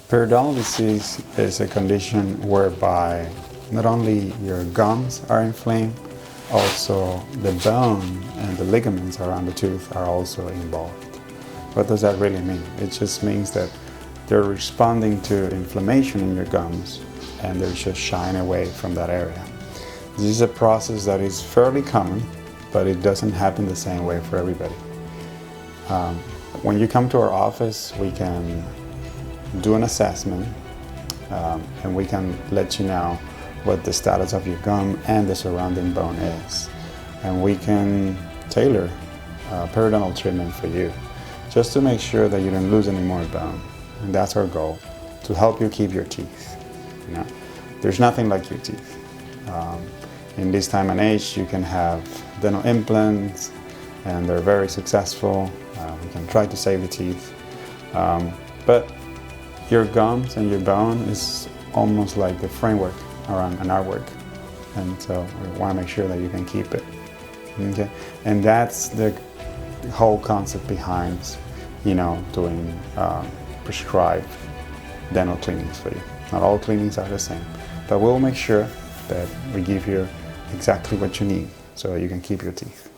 Periodontal disease is a condition whereby not only your gums are inflamed, also the bone and the ligaments around the tooth are also involved. What does that really mean? It just means that they're responding to inflammation in your gums and they're just shying away from that area. This is a process that is fairly common, but it doesn't happen the same way for everybody. When you come to our office, we can do an assessment and we can let you know what the status of your gum and the surrounding bone is. And we can tailor periodontal treatment for you, just to make sure that you don't lose any more bone. And that's our goal, to help you keep your teeth. You know, there's nothing like your teeth. In this time and age, you can have dental implants, and they're very successful. We can try to save the teeth, but your gums and your bone is almost like the framework around an artwork, and so we want to make sure that you can keep it. Okay, and that's the whole concept behind, doing prescribed dental cleanings for you. Not all cleanings are the same, but we'll make sure that we give you exactly what you need so you can keep your teeth.